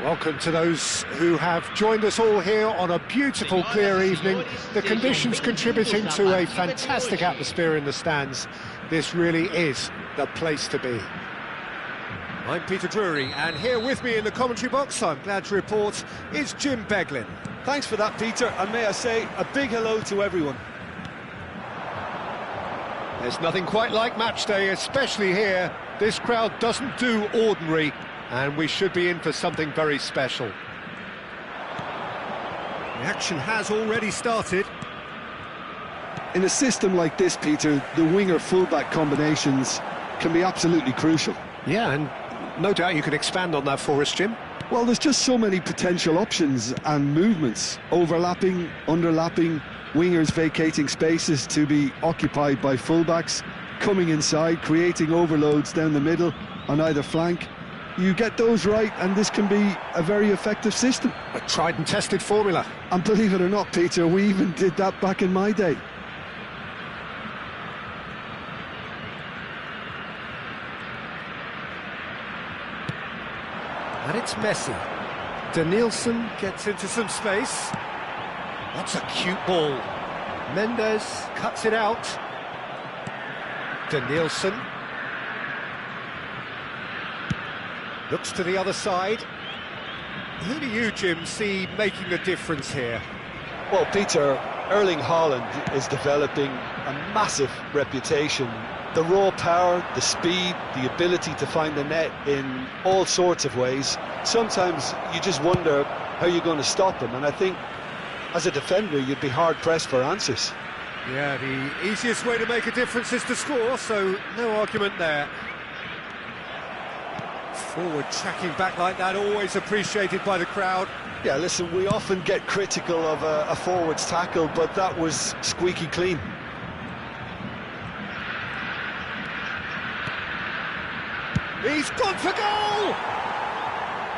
Welcome to those who have joined us all here on a beautiful, clear evening. The conditions contributing to a fantastic atmosphere in the stands. This really is the place to be. I'm Peter Drury, and here with me in the commentary box, I'm glad to report, is Jim Beglin. Thanks for that, Peter, and may I say a big hello to everyone. There's nothing quite like match day, especially here. This crowd doesn't do ordinary, and we should be in for something very special. The action has already started. In a system like this, Peter, the winger-fullback combinations can be absolutely crucial. Yeah, and no doubt you can expand on that for us, Jim. Well, there's just so many potential options and movements. Overlapping, underlapping, wingers vacating spaces to be occupied by fullbacks, coming inside, creating overloads down the middle on either flank. You get those right and this can be a very effective system. A tried and tested formula. And believe it or not, Peter, we even did that back in my day. And it's Messi. Danielson gets into some space. That's a cute ball. Mendes cuts it out. Danielson looks to the other side. Who do you, Jim, see making the difference here? Well, Peter, Erling Haaland is developing a massive reputation. The raw power, the speed, the ability to find the net in all sorts of ways. Sometimes you just wonder how you're going to stop him, and I think as a defender you'd be hard-pressed for answers. Yeah, the easiest way to make a difference is to score, so no argument there. Forward tracking back like that, always appreciated by the crowd. Yeah, listen, we often get critical of a forward's tackle, but that was squeaky clean. He's gone for goal!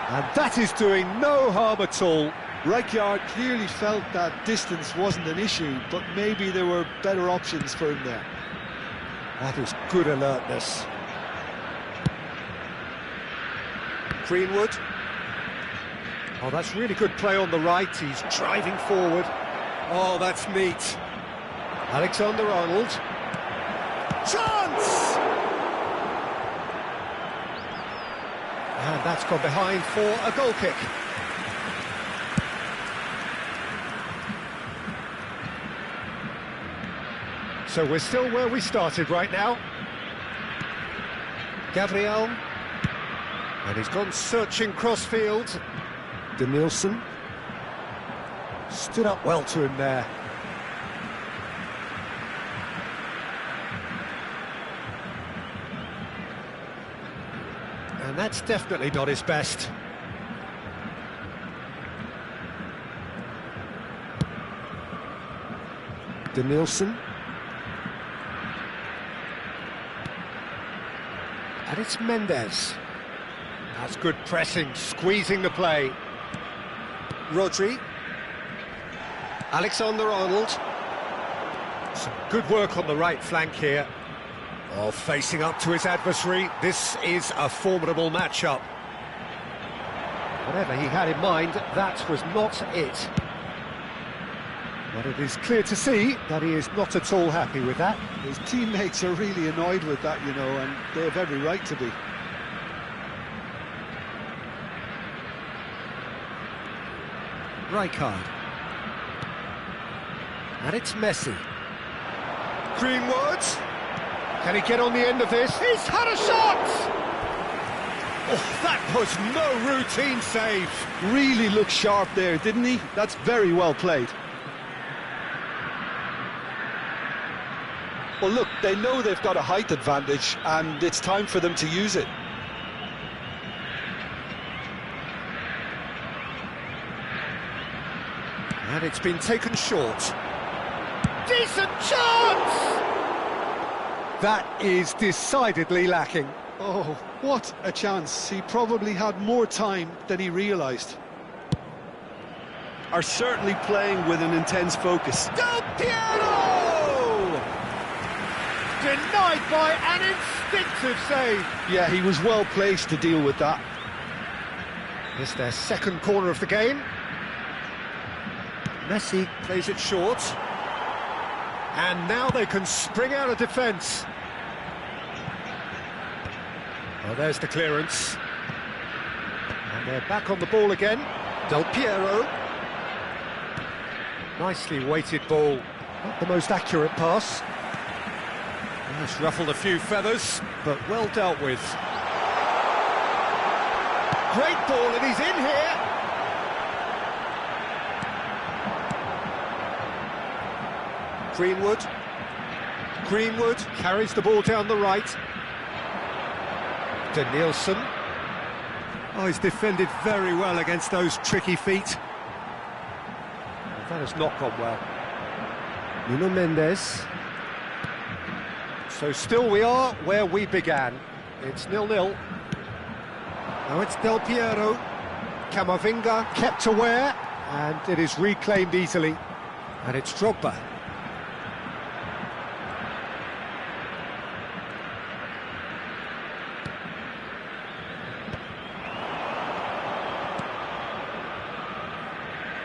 And that is doing no harm at all. Rijkaard clearly felt that distance wasn't an issue, but maybe there were better options for him there. That is good alertness. Greenwood. Oh, that's really good play on the right. He's driving forward. Oh, that's neat. Alexander-Arnold. Chance! And that's gone behind for a goal kick. So we're still where we started right now. Gabriel. And he's gone searching crossfield. Danielson. Stood up well to him there. And that's definitely not his best. Danielson. And it's Mendes. That's good pressing, squeezing the play. Rodri. Alexander-Arnold. Some good work on the right flank here. Oh, facing up to his adversary, this is a formidable matchup. Whatever he had in mind, that was not it. But it is clear to see that he is not at all happy with that. His teammates are really annoyed with that, you know, and they have every right to be. Rijkaard. And it's Messi. Greenwood. Can he get on the end of this? He's had a shot! Oh, that was no routine save. Really looked sharp there, didn't he? That's very well played. Well, look, they know they've got a height advantage, and it's time for them to use it. And it's been taken short. Decent chance! That is decidedly lacking. Oh, what a chance. He probably had more time than he realised. Are certainly playing with an intense focus. Del Piero! Denied by an instinctive save. Yeah, he was well placed to deal with that. It's their second corner of the game. Messi plays it short. And now they can spring out of defence. Oh, there's the clearance. And they're back on the ball again. Del Piero. Nicely weighted ball. Not the most accurate pass. It's ruffled a few feathers, but well dealt with. Great ball, and he's in here. Greenwood carries the ball down the right. Danielson. Oh, he's defended very well against those tricky feet. That has not gone well. Nuno Mendes. So still we are where we began. It's 0-0. Now it's Del Piero. Camavinga kept aware, and it is reclaimed easily. And it's Drogba.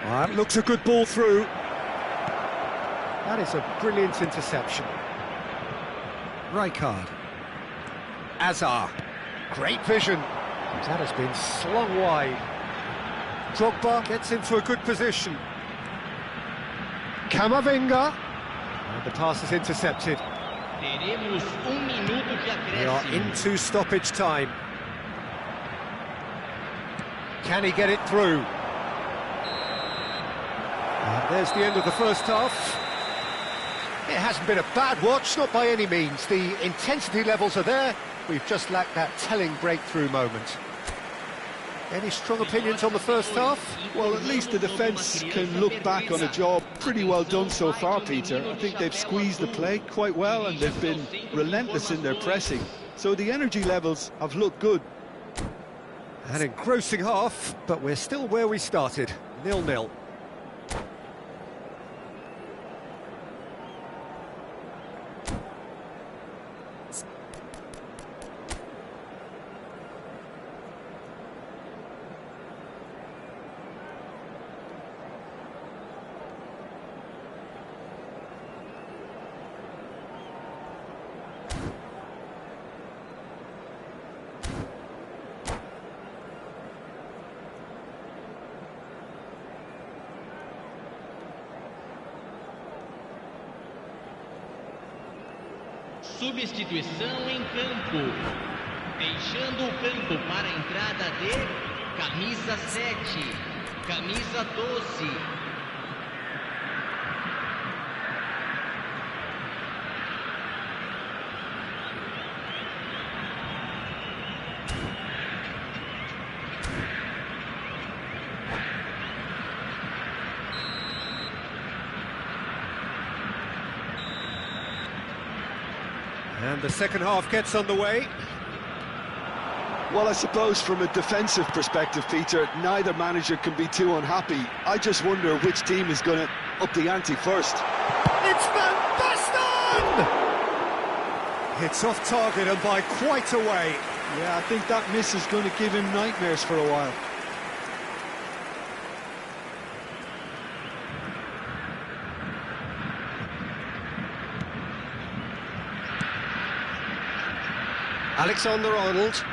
That looks a good ball through. That is a brilliant interception. Rijkaard. Azar. Great vision. That has been slung wide. Drogba gets into a good position. Camavinga. And the pass is intercepted. They are into stoppage time. Can he get it through? And there's the end of the first half. It hasn't been a bad watch, not by any means. The intensity levels are there. We've just lacked that telling breakthrough moment. Any strong opinions on the first half? Well, at least the defence can look back on a job pretty well done so far, Peter. I think they've squeezed the play quite well and they've been relentless in their pressing. So the energy levels have looked good. An engrossing half, but we're still where we started, 0-0. Substituição em campo. Deixando o campo para a entrada de camisa 7, camisa 12. And the second half gets underway. Well, I suppose from a defensive perspective, Peter, neither manager can be too unhappy. I just wonder which team is going to up the ante first. It's Van Basten! It's off target and by quite a way. Yeah, I think that miss is going to give him nightmares for a while. Alexander-Arnold.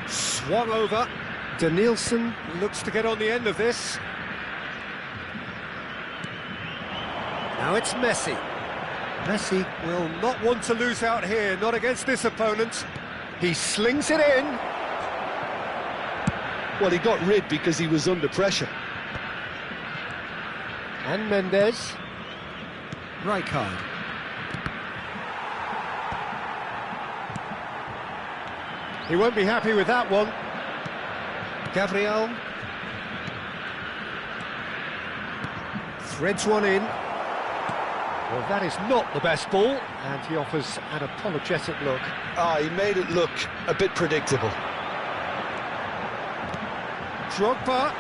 Swung over. Danielson looks to get on the end of this. Now it's Messi. Messi will not want to lose out here, not against this opponent. He slings it in. Well, he got rid because he was under pressure. And Mendes. Rijkaard. He won't be happy with that one. Gabriel. Threads one in. Well, that is not the best ball, and he offers an apologetic look. He made it look a bit predictable. Drogba.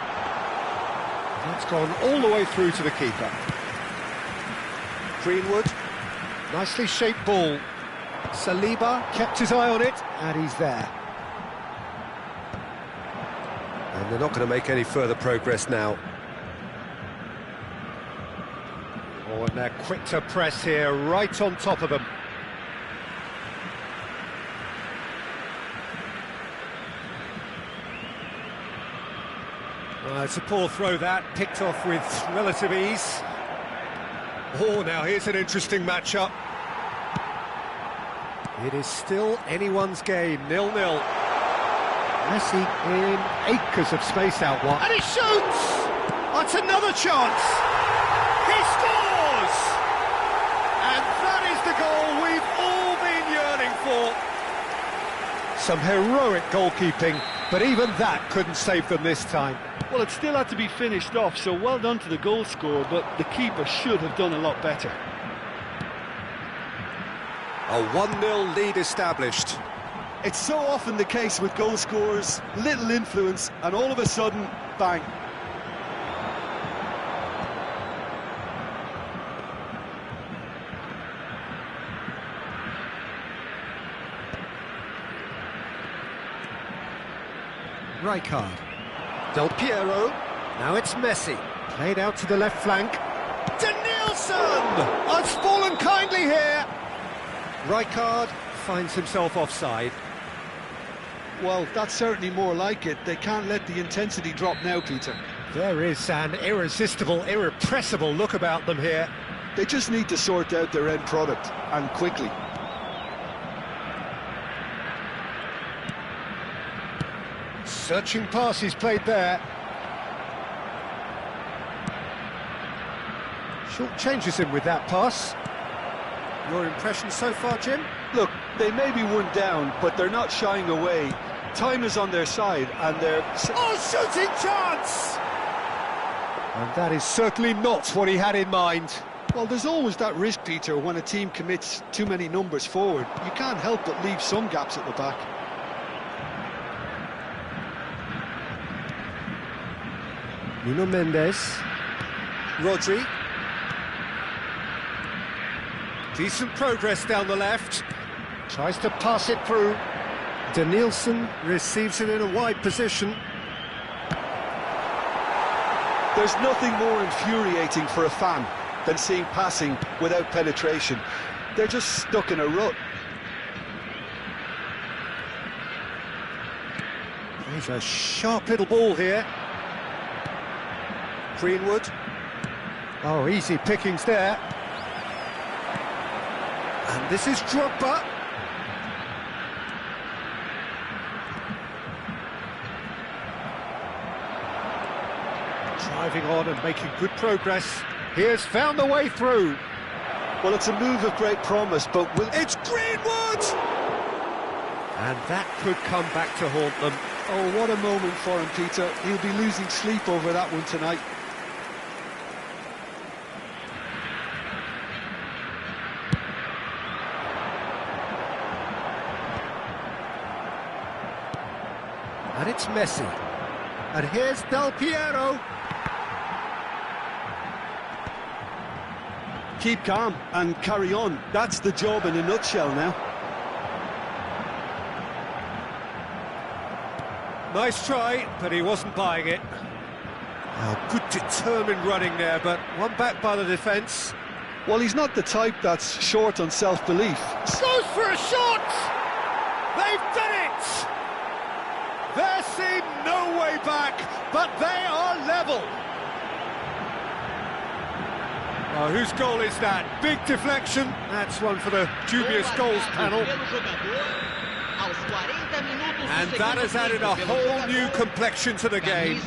That's gone all the way through to the keeper. Greenwood. Nicely shaped ball. Saliba kept his eye on it, and he's there. And they're not going to make any further progress now. Oh, and they're quick to press here, right on top of them. It's a poor throw that, picked off with relative ease. Oh, now here's an interesting matchup. It is still anyone's game, 0-0. Messi in acres of space out wide. And he shoots! That's another chance! He scores! And that is the goal we've all been yearning for. Some heroic goalkeeping, but even that couldn't save them this time. Well, it still had to be finished off, so well done to the goal scorer, but the keeper should have done a lot better. A 1-0 lead established. It's so often the case with goal scorers, little influence, and all of a sudden, bang. Rijkaard. Del Piero. Now it's Messi. Played out to the left flank. Denilson! It's fallen kindly here. Rijkaard finds himself offside. Well, that's certainly more like it. They can't let the intensity drop now, Peter. There is an irresistible, irrepressible look about them here. They just need to sort out their end product, and quickly. Searching pass he's played there. Short changes him with that pass. Your impression so far, Jim? Look, they may be one down, but they're not shying away. Time is on their side, and they're... Oh, shooting chance! And that is certainly not what he had in mind. Well, there's always that risk, Peter, when a team commits too many numbers forward. You can't help but leave some gaps at the back. Nuno Mendes. Rodri. Decent progress down the left. Tries to pass it through. Denilson receives it in a wide position. There's nothing more infuriating for a fan than seeing passing without penetration. They're just stuck in a rut. There's a sharp little ball here. Greenwood. Oh, easy pickings there. And this is Drogba. Driving on and making good progress. He has found the way through. Well, it's a move of great promise, but it's Greenwood! And that could come back to haunt them. Oh, what a moment for him, Peter. He'll be losing sleep over that one tonight. And it's Messi. And here's Del Piero. Keep calm and carry on. That's the job in a nutshell now. Nice try, but he wasn't buying it. Oh, good determined running there, but one back by the defence. Well, he's not the type that's short on self-belief. Goes for a shot! They've done it! There seemed no way back, but they are level. Oh, whose goal is that? Big deflection. That's one for the dubious goals panel. And that has added a whole new complexion to the game.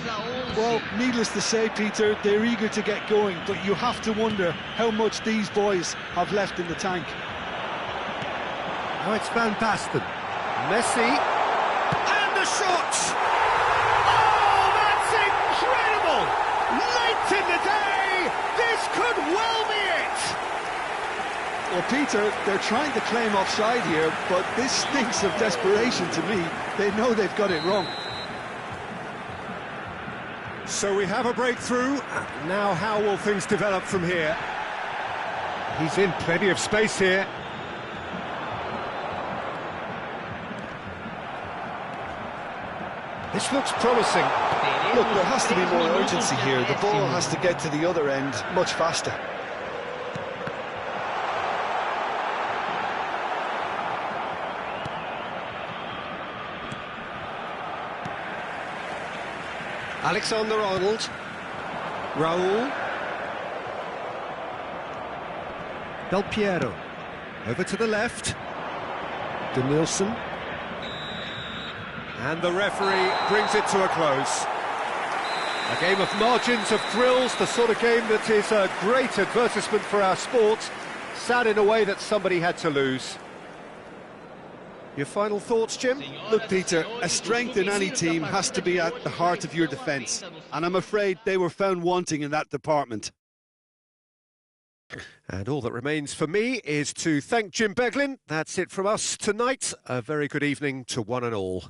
Well, needless to say, Peter, they're eager to get going, but you have to wonder how much these boys have left in the tank. Now it's Van Basten. Messi. And the shot! Oh, that's incredible! Late in the day, this could well be it! Well, Peter, they're trying to claim offside here, but this stinks of desperation to me. They know they've got it wrong. So we have a breakthrough. Now how will things develop from here? He's in plenty of space here. This looks promising. Look, there has to be more urgency here. The ball has to get to the other end much faster. Alexander-Arnold. Raul. Del Piero. Over to the left. Denilson. And the referee brings it to a close. A game of margins of thrills, the sort of game that is a great advertisement for our sport. Sad in a way that somebody had to lose. Your final thoughts, Jim? Look, Peter, a strength in any team has to be at the heart of your defence, and I'm afraid they were found wanting in that department. And all that remains for me is to thank Jim Beglin. That's it from us tonight. A very good evening to one and all.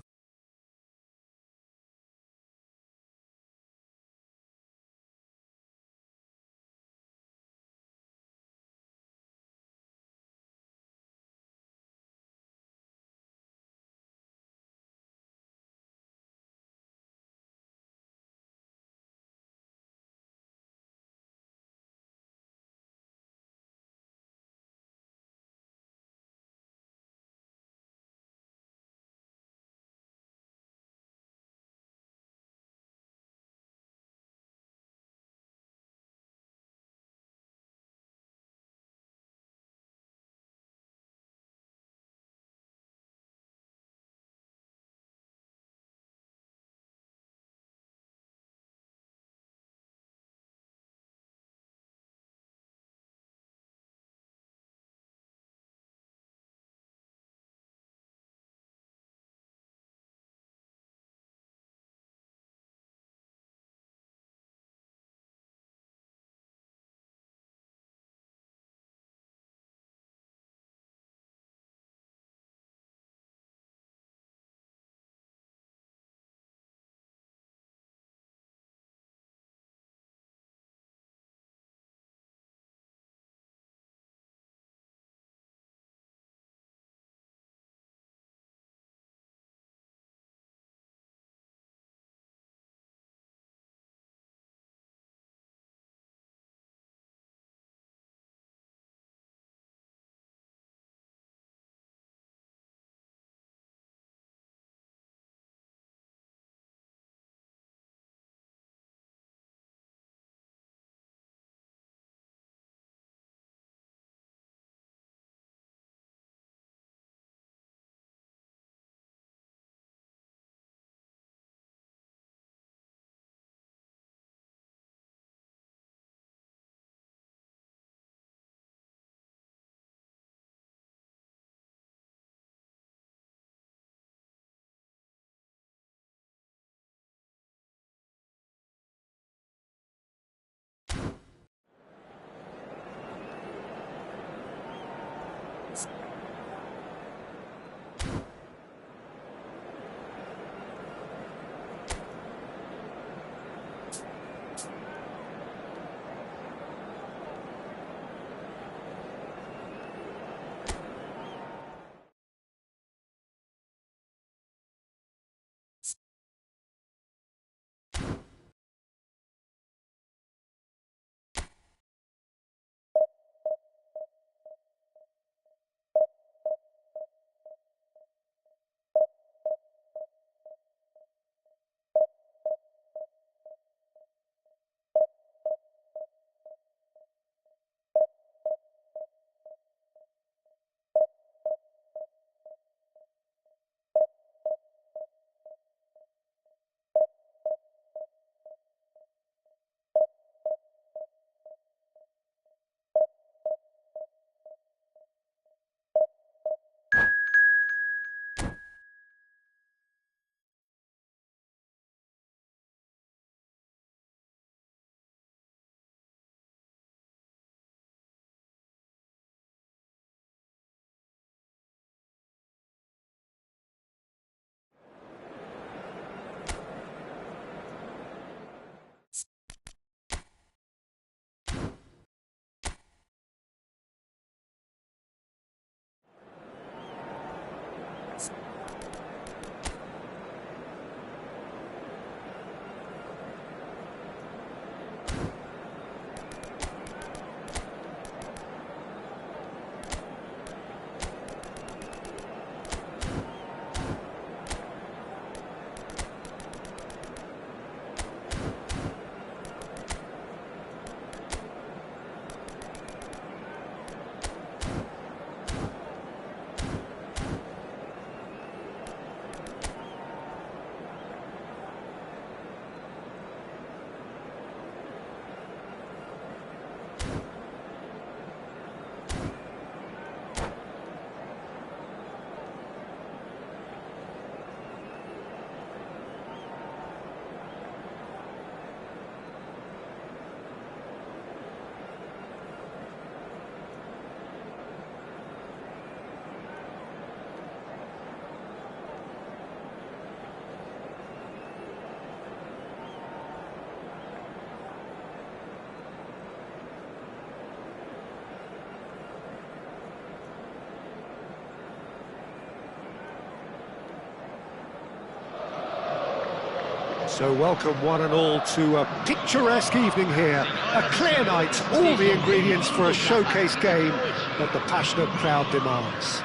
So welcome one and all to a picturesque evening here. A clear night, all the ingredients for a showcase game that the passionate crowd demands.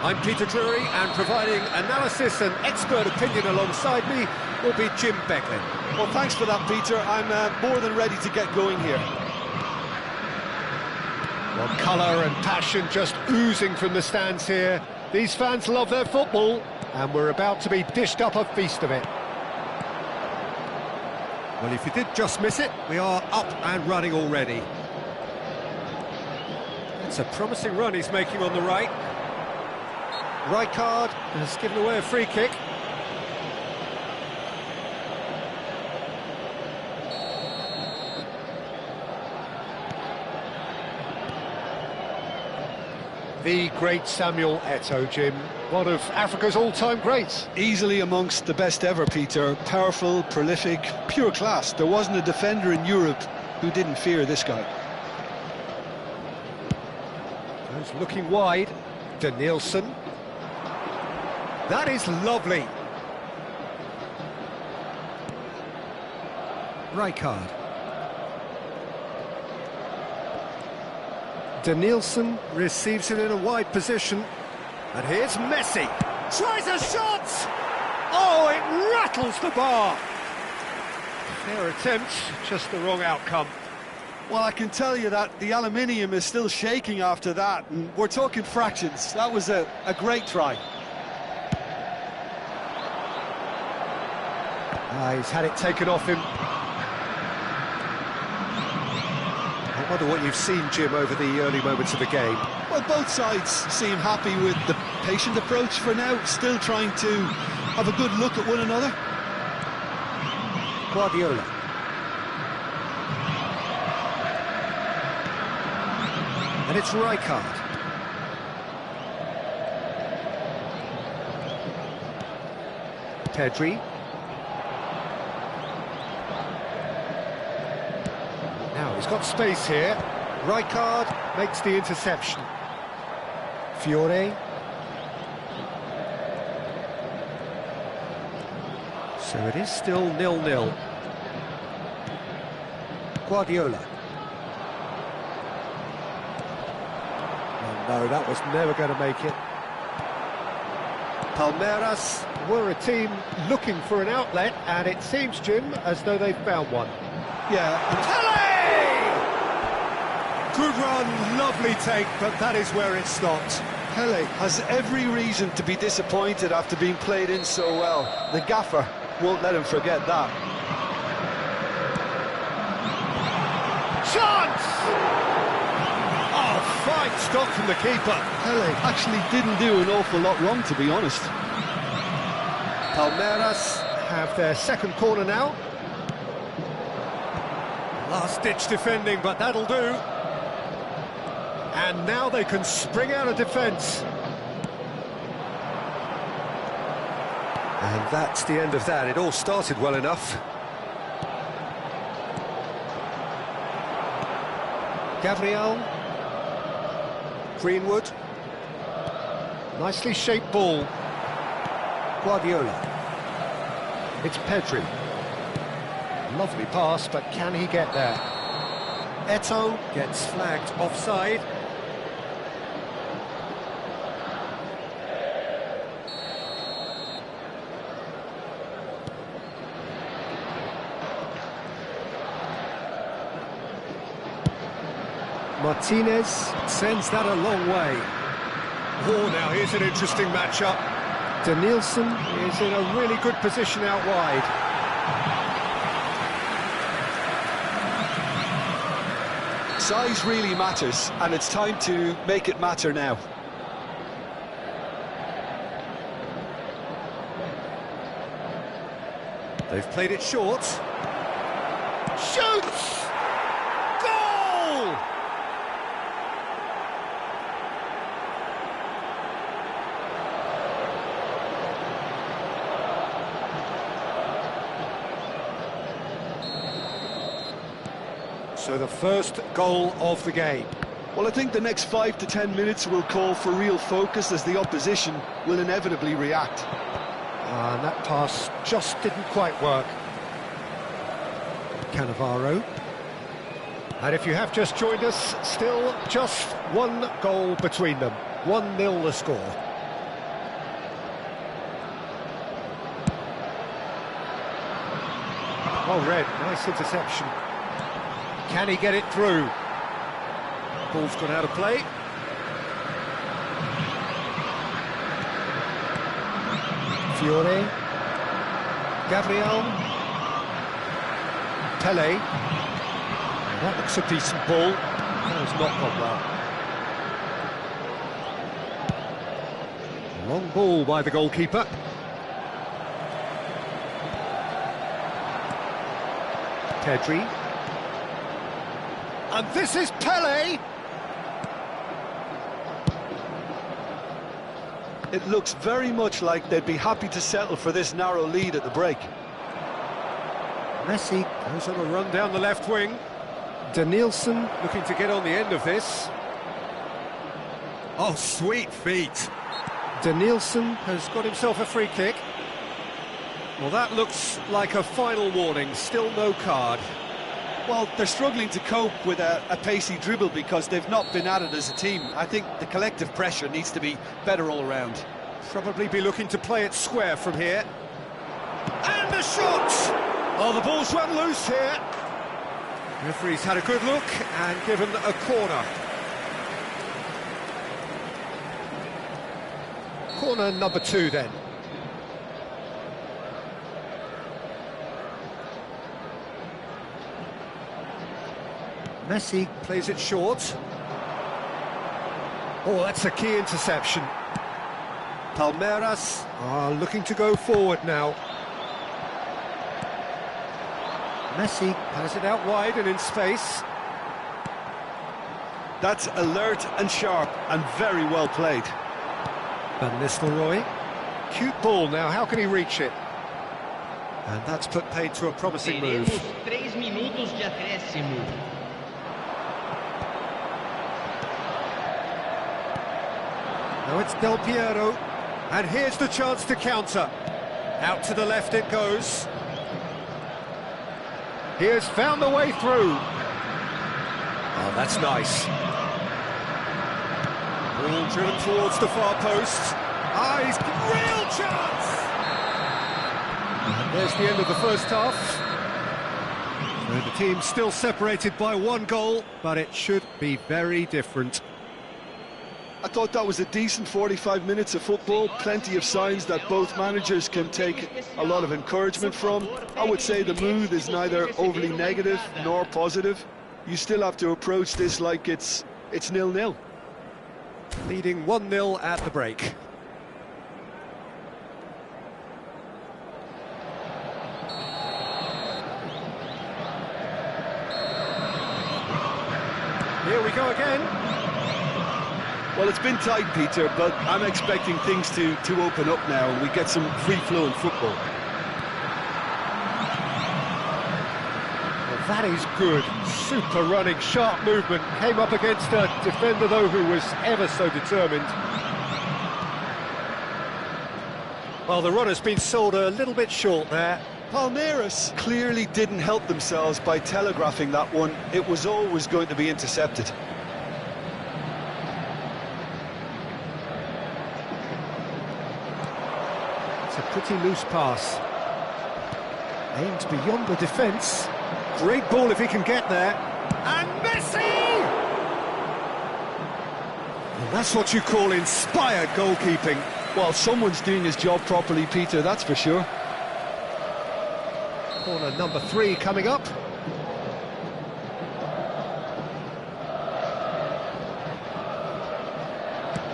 I'm Peter Drury, and providing analysis and expert opinion alongside me will be Jim Becklin. Well, thanks for that, Peter. I'm more than ready to get going here. Well, colour and passion just oozing from the stands here. These fans love their football, and we're about to be dished up a feast of it. Well, if you did just miss it, we are up and running already. It's a promising run he's making on the right. Right card has given away a free kick. The great Samuel Eto'o, Jim, one of Africa's all-time greats. Easily amongst the best ever, Peter. Powerful, prolific, pure class. There wasn't a defender in Europe who didn't fear this guy. Goes looking wide. Danielson. That is lovely. Rijkaard. Danielson receives it in a wide position. And here's Messi. Tries a shot! Oh, it rattles the bar. Fair attempt, just the wrong outcome. Well, I can tell you that the aluminium is still shaking after that, and we're talking fractions. That was a great try. He's had it taken off him. I wonder what you've seen, Jim, over the early moments of the game. Well, both sides seem happy with the patient approach for now, still trying to have a good look at one another. Guardiola. And it's Rijkaard. Pedri. Now he's got space here. Rijkaard makes the interception. Fiore. So it is still 0-0. Guardiola. Oh no, that was never going to make it. Palmeiras were a team looking for an outlet, and it seems, Jim, as though they've found one. Yeah. Pele! Good run, lovely take, but that is where it stopped. Pele has every reason to be disappointed after being played in so well. The gaffer won't let him forget that. Chance! Oh, fine stop from the keeper. Pele actually didn't do an awful lot wrong, to be honest. Palmeiras have their second corner now. Last-ditch defending, but that'll do. And now they can spring out of defence. And that's the end of that. It all started well enough. Gabriel. Greenwood. Nicely shaped ball. Guardiola. It's Pedri. Lovely pass, but can he get there? Eto'o gets flagged offside. Martinez sends that a long way. Oh, now here's an interesting matchup. Danielson is in a really good position out wide. Size really matters, and it's time to make it matter now. They've played it short. Shoots! Goal! So the first goal of the game. Well, I think the next 5 to 10 minutes will call for real focus, as the opposition will inevitably react. And that pass just didn't quite work. Cannavaro. And if you have just joined us, still just one goal between them. 1-0 the score. Well read, nice interception. Can he get it through? Ball's gone out of play. Fiore. Gabriel. Pele. That looks a decent ball. That has not gone well. Long ball by the goalkeeper. Pedri. And this is Pele! It looks very much like they'd be happy to settle for this narrow lead at the break. Messi goes on a run down the left wing. Danielson looking to get on the end of this. Oh, sweet feet. Danielson has got himself a free kick. Well, that looks like a final warning, still no card. Well, they're struggling to cope with a pacey dribble because they've not been at it as a team. I think the collective pressure needs to be better all around. Probably be looking to play it square from here. And the shot! Oh, the ball's run loose here. Referee's had a good look and given a corner. Corner number 2 then. Messi plays it short. Oh, that's a key interception. Palmeiras are looking to go forward now. Messi has it out wide and in space. That's alert and sharp and very well played. Van Nistelrooy. Cute ball now, how can he reach it? And that's put paid to a promising move. Teremos 3 minutos de acréscimo. Now it's Del Piero, and here's the chance to counter. Out to the left it goes. He has found the way through. Oh, that's nice. Ball driven towards the far post. Ah, he's real chance! And there's the end of the first half. So the team's still separated by 1 goal, but it should be very different. I thought that was a decent 45 minutes of football, plenty of signs that both managers can take a lot of encouragement from. I would say the mood is neither overly negative nor positive. You still have to approach this like it's 0-0. Leading 1-0 at the break. Here we go again. Well, it's been tight, Peter, but I'm expecting things to open up now and we get some free-flowing football. Well, that is good. Super running, sharp movement. Came up against a defender, though, who was ever so determined. Well, the run has been sold a little bit short there. Palmeiras clearly didn't help themselves by telegraphing that one. It was always going to be intercepted. It's a pretty loose pass. Aimed beyond the defence. Great ball if he can get there. And Messi! Well, that's what you call inspired goalkeeping. Well, someone's doing his job properly, Peter, that's for sure. Corner number 3 coming up.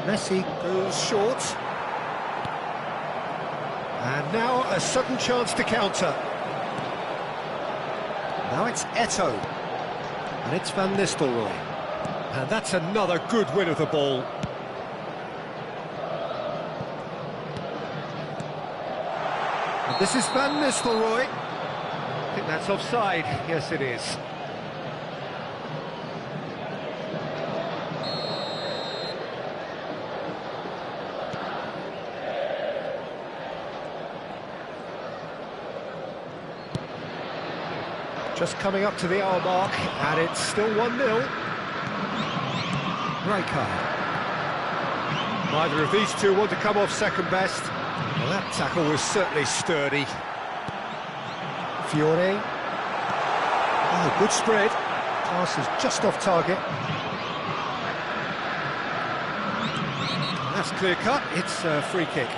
Messi goes short. And now a sudden chance to counter. Now it's Eto'o. And it's Van Nistelrooy. And that's another good win of the ball. And this is Van Nistelrooy. I think that's offside. Yes, it is. Just coming up to the hour mark, and it's still 1-0. Rijkaard. Neither of these two want to come off second best. Well, that tackle was certainly sturdy. Fiore. Oh, good spread. Pass is just off target. That's clear cut. It's a free kick.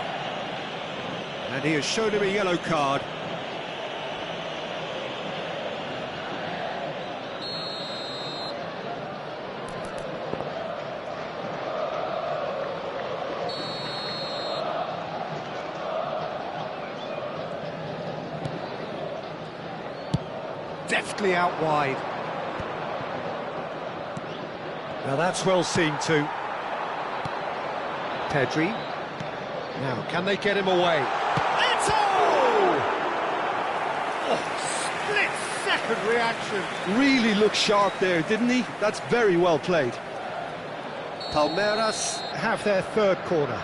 And he has shown him a yellow card. Deftly out wide. Now that's well seen too. Pedri. Now, can they get him away? Eto'o! Oh, split-second reaction. Really looked sharp there, didn't he? That's very well played. Palmeiras have their third corner.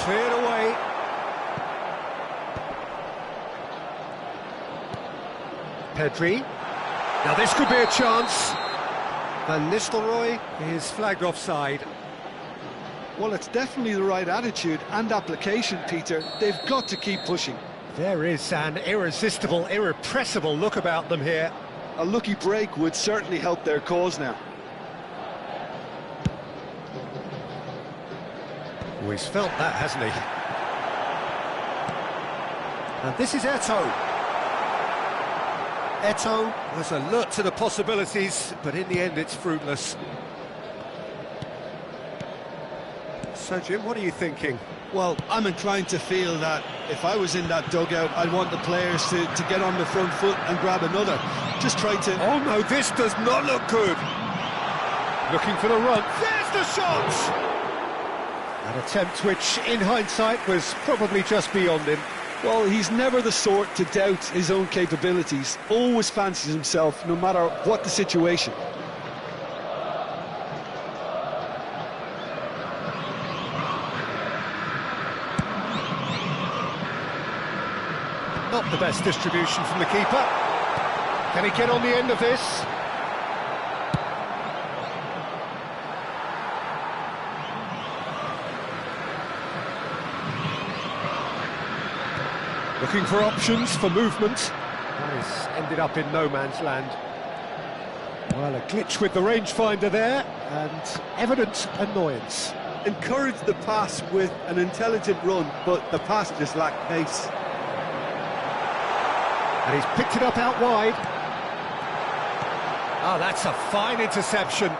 Cleared away. Pedri. Now this could be a chance. Van Nistelrooy is flagged offside. Well, it's definitely the right attitude and application, Peter. They've got to keep pushing. There is an irresistible, irrepressible look about them here. A lucky break would certainly help their cause now. Oh, he's felt that, hasn't he? And this is Eto'o. Eto'o was alert to the possibilities, but in the end it's fruitless. So, Jim, what are you thinking? Well, I'm inclined to feel that if I was in that dugout, I'd want the players to get on the front foot and grab another. Just try to... Oh, no, this does not look good. Looking for the run. There's the shot! An attempt which, in hindsight, was probably just beyond him. Well, he's never the sort to doubt his own capabilities. Always fancies himself, no matter what the situation. Not the best distribution from the keeper. Can he get on the end of this? Looking for options for movement. He's ended up in no man's land. Well, a glitch with the rangefinder there, and evident annoyance. Encouraged the pass with an intelligent run, but the pass just lacked pace. And he's picked it up out wide. Ah, that's a fine interception.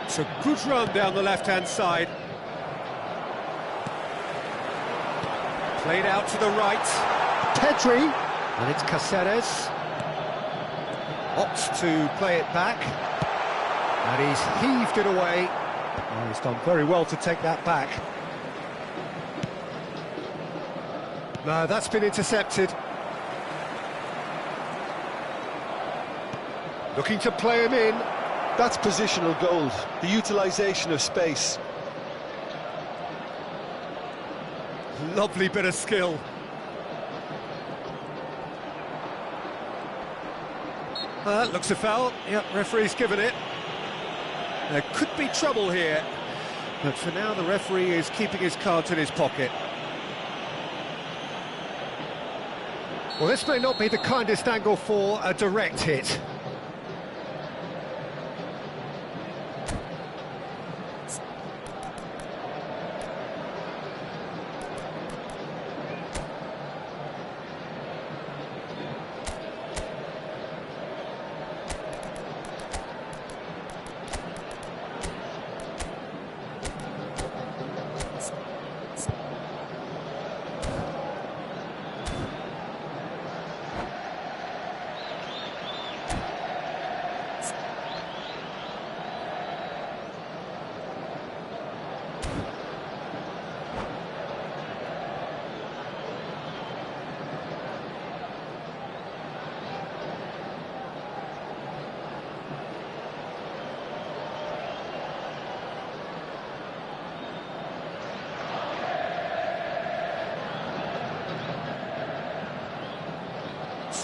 It's a good run down the left-hand side. Played out to the right. Pedri. And it's Cáceres. Opts to play it back. And he's heaved it away. Oh, he's done very well to take that back. No, that's been intercepted. Looking to play him in. That's positional gold, the utilisation of space. Lovely bit of skill. That looks a foul. Yep, referee's given it. There could be trouble here. But for now, the referee is keeping his cards in his pocket. Well, this may not be the kindest angle for a direct hit.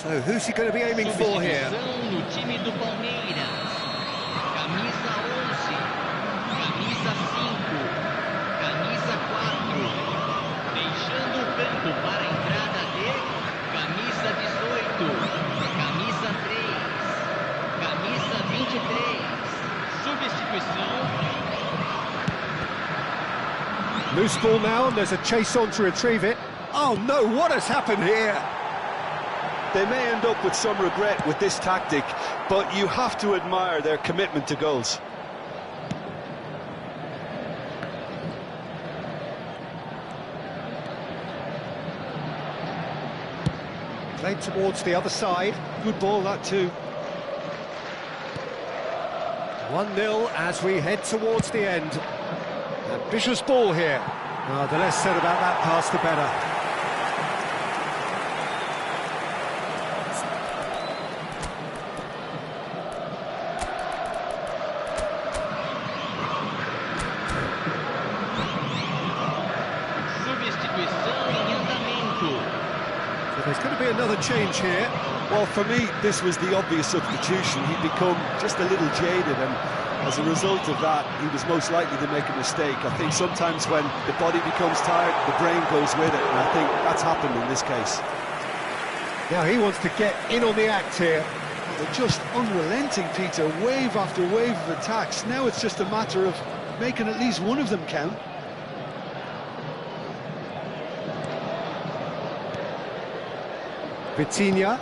So who's he going to be aiming for here? Substituição no time do Palmeiras. Camisa 11, camisa 5, camisa 4. Deixando o campo para a entrada de camisa 18, camisa 3, camisa 23. Substituição. Loose ball now, and there's a chase on to retrieve it. Oh no, what has happened here? They may end up with some regret with this tactic, but you have to admire their commitment to goals. Played towards the other side. Good ball, that too. 1-0 as we head towards the end. Ambitious ball here. Oh, the less said about that pass, the better. Substituição em andamento. So there's going to be another change here. Well, for me, this was the obvious substitution. He'd become just a little jaded, and as a result of that, he was most likely to make a mistake. I think sometimes when the body becomes tired, the brain goes with it, and I think that's happened in this case. Now he wants to get in on the act here. They're just unrelenting, Peter, wave after wave of attacks. Now it's just a matter of making at least one of them count. Vitinha.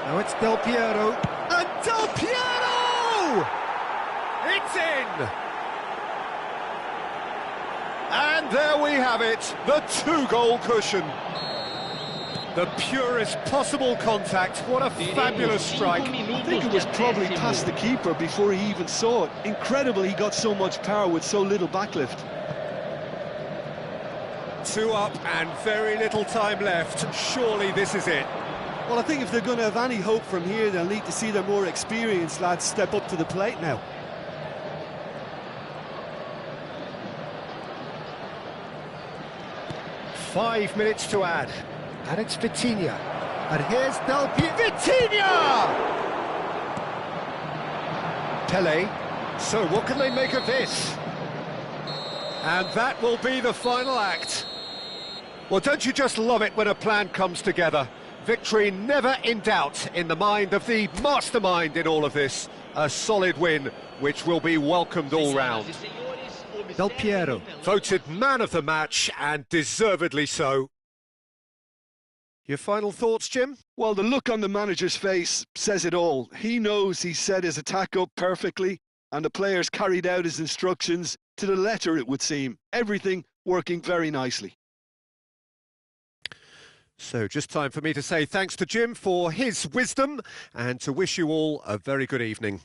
Now it's Del Piero. And Del Piero! It's in! And there we have it, the two-goal cushion. The purest possible contact. What a fabulous strike. I think it was probably past the keeper before he even saw it. Incredible he got so much power with so little backlift. 2 up and very little time left. Surely this is it. Well, I think if they're going to have any hope from here, they'll need to see their more experienced lads step up to the plate now. Five minutes to add. And it's Vitinha. And here's Del Piero. Vitinha! Pele. So what can they make of this? And that will be the final act. Well, don't you just love it when a plan comes together? Victory never in doubt in the mind of the mastermind in all of this. A solid win, which will be welcomed all round. Del Piero, voted man of the match, and deservedly so. Your final thoughts, Jim? Well, the look on the manager's face says it all. He knows he set his attack up perfectly, and the players carried out his instructions to the letter, it would seem. Everything working very nicely. So just time for me to say thanks to Jim for his wisdom and to wish you all a very good evening.